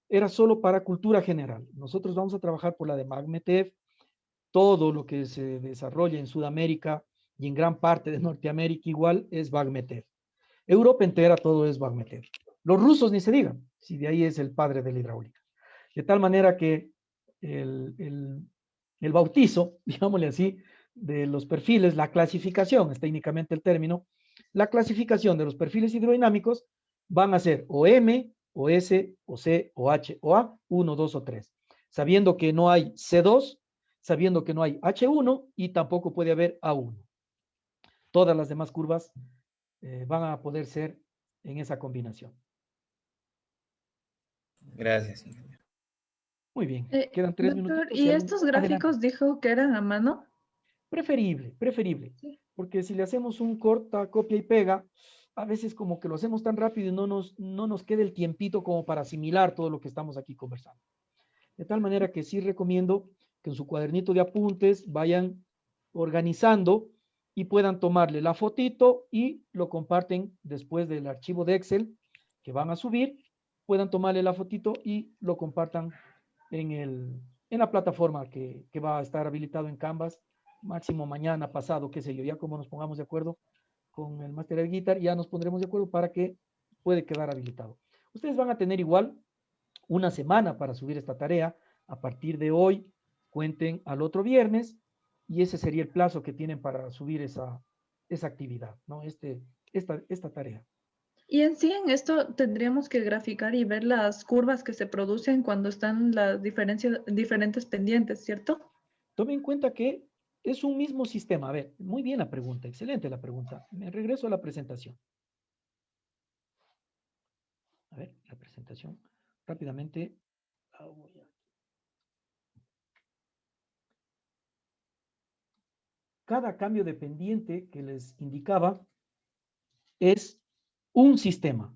Era solo para cultura general. Nosotros vamos a trabajar por la de Bakhmetov. Todo lo que se desarrolla en Sudamérica y en gran parte de Norteamérica igual es Bakhmetov. Europa entera todo es Bakhmetov. Los rusos ni se digan, si de ahí es el padre de la hidráulica. De tal manera que el bautizo, digámosle así, de los perfiles, la clasificación, es técnicamente el término, la clasificación de los perfiles hidrodinámicos van a ser o M, o S, o C, o H, o A, 1, 2 o 3. Sabiendo que no hay C2, sabiendo que no hay H1 y tampoco puede haber A1. Todas las demás curvas van a poder ser en esa combinación. Gracias, ingeniero. Muy bien, quedan 3 Doctor, minutitos. ¿y algún- estos Adelante. gráficos dijo que eran a mano? Preferible, preferible. Sí. Porque si le hacemos un corta, copia y pega, a veces como que lo hacemos tan rápido y no nos queda el tiempito como para asimilar todo lo que estamos aquí conversando. De tal manera que sí recomiendo que en su cuadernito de apuntes vayan organizando y puedan tomarle la fotito y lo comparten después del archivo de Excel que van a subir, puedan tomarle la fotito y lo compartan en la plataforma que va a estar habilitado en Canvas, máximo mañana, pasado, qué sé yo, ya como nos pongamos de acuerdo con el Master Guitar, ya nos pondremos de acuerdo para que puede quedar habilitado. Ustedes van a tener igual una semana para subir esta tarea. A partir de hoy, cuenten al otro viernes y ese sería el plazo que tienen para subir esa actividad, ¿no? Esta tarea. Y en sí, en esto tendríamos que graficar y ver las curvas que se producen cuando están las diferentes pendientes, ¿cierto? Tome en cuenta que es un mismo sistema. A ver, muy bien la pregunta, excelente la pregunta. Me regreso a la presentación. A ver, la presentación. Rápidamente. Cada cambio de pendiente que les indicaba es un sistema.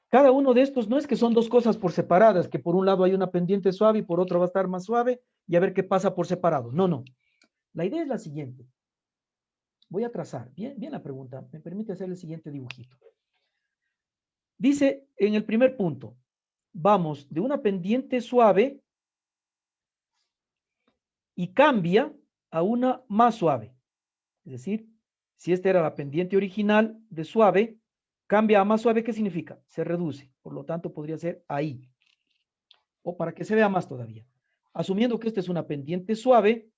Cada uno de estos no es que son dos cosas por separadas, que por un lado hay una pendiente suave y por otro va a estar más suave y a ver qué pasa por separado. No, no. La idea es la siguiente. Voy a trazar. Bien, bien la pregunta. Me permite hacer el siguiente dibujito. Dice en el primer punto, vamos de una pendiente suave y cambia a una más suave. Es decir, si esta era la pendiente original de suave, cambia a más suave, ¿qué significa? Se reduce. Por lo tanto, podría ser ahí. O para que se vea más todavía. Asumiendo que esta es una pendiente suave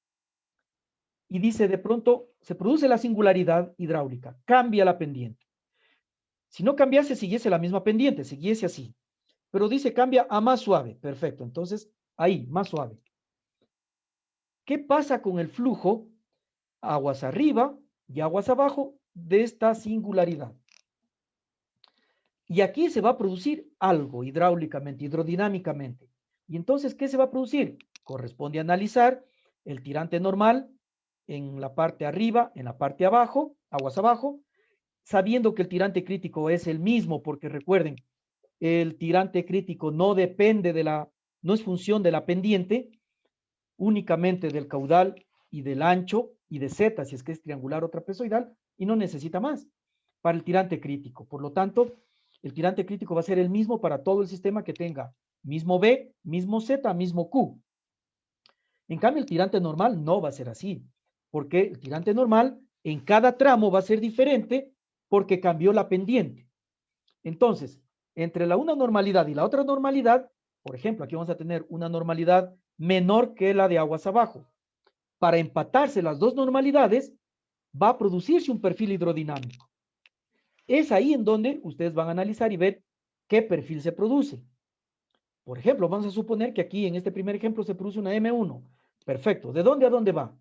y dice de pronto, se produce la singularidad hidráulica, cambia la pendiente. Si no cambiase, siguiese la misma pendiente, siguiese así. Pero dice cambia a más suave. Perfecto. Entonces, ahí, más suave. ¿Qué pasa con el flujo aguas arriba y aguas abajo de esta singularidad? Y aquí se va a producir algo hidráulicamente, hidrodinámicamente. Y entonces, ¿qué se va a producir? Corresponde analizar el tirante normal en la parte arriba, en la parte abajo, aguas abajo, sabiendo que el tirante crítico es el mismo, porque recuerden, el tirante crítico no depende no es función de la pendiente, únicamente del caudal y del ancho y de Z, si es que es triangular o trapezoidal, y no necesita más para el tirante crítico. Por lo tanto, el tirante crítico va a ser el mismo para todo el sistema que tenga mismo B, mismo Z, mismo Q. En cambio, el tirante normal no va a ser así, porque el tirante normal en cada tramo va a ser diferente porque cambió la pendiente. Entonces, entre una normalidad y la otra normalidad, por ejemplo, aquí vamos a tener una normalidad menor que la de aguas abajo. Para empatarse las dos normalidades, va a producirse un perfil hidrodinámico. Es ahí en donde ustedes van a analizar y ver qué perfil se produce. Por ejemplo, vamos a suponer que aquí en este primer ejemplo se produce una M1. Perfecto. ¿De dónde a dónde va?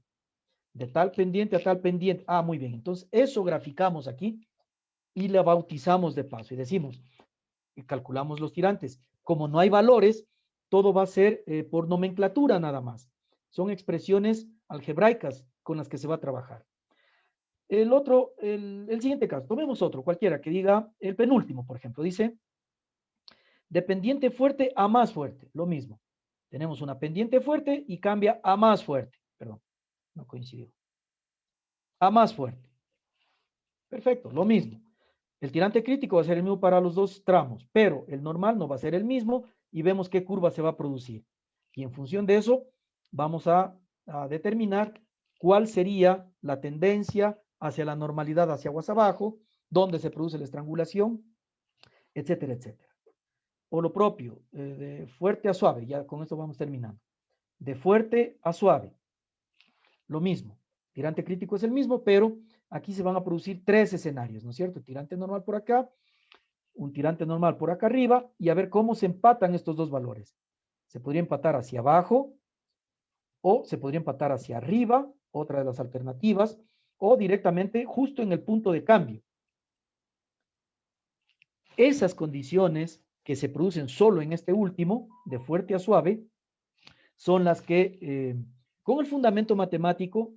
De tal pendiente a tal pendiente. Ah, muy bien. Entonces, eso graficamos aquí y la bautizamos de paso y decimos, y calculamos los tirantes. Como no hay valores, todo va a ser por nomenclatura nada más. Son expresiones algebraicas con las que se va a trabajar. El siguiente caso, tomemos otro, cualquiera, que diga el penúltimo, por ejemplo, dice, de pendiente fuerte a más fuerte, lo mismo. Tenemos una pendiente fuerte y cambia a más fuerte. Perdón, no coincidió. A más fuerte. Perfecto, lo mismo. El tirante crítico va a ser el mismo para los dos tramos, pero el normal no va a ser el mismo y vemos qué curva se va a producir. Y en función de eso, vamos a determinar cuál sería la tendencia hacia la normalidad, hacia aguas abajo, dónde se produce la estrangulación, etcétera, etcétera. O lo propio, de fuerte a suave, ya con esto vamos terminando. De fuerte a suave, lo mismo. Tirante crítico es el mismo, pero aquí se van a producir tres escenarios, ¿no es cierto? Tirante normal por acá, un tirante normal por acá arriba, y a ver cómo se empatan estos dos valores. Se podría empatar hacia abajo, o se podría empatar hacia arriba, otra de las alternativas, o directamente justo en el punto de cambio. Esas condiciones que se producen solo en este último, de fuerte a suave, son las que con el fundamento matemático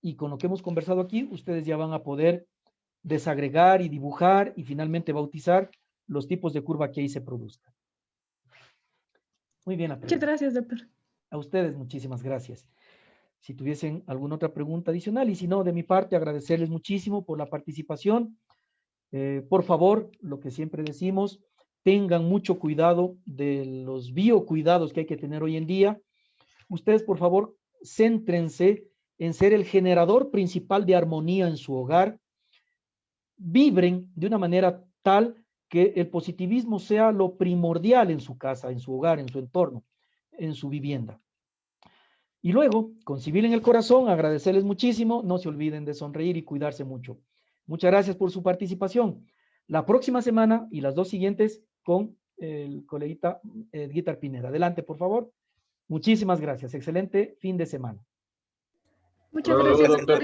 y con lo que hemos conversado aquí, ustedes ya van a poder desagregar y dibujar y finalmente bautizar los tipos de curva que ahí se produzcan. Muy bien. Muchas gracias, doctor. A ustedes muchísimas gracias. Si tuviesen alguna otra pregunta adicional, y si no, de mi parte, agradecerles muchísimo por la participación. Por favor, lo que siempre decimos, tengan mucho cuidado de los biocuidados que hay que tener hoy en día. Ustedes, por favor, céntrense en ser el generador principal de armonía en su hogar. Vibren de una manera tal que el positivismo sea lo primordial en su casa, en su hogar, en su entorno, en su vivienda. Y luego, con civil en el corazón, agradecerles muchísimo. No se olviden de sonreír y cuidarse mucho. Muchas gracias por su participación. La próxima semana y las dos siguientes con el coleguita Guitar Pineda. Adelante, por favor. Muchísimas gracias. Excelente fin de semana. Muchas gracias, doctor.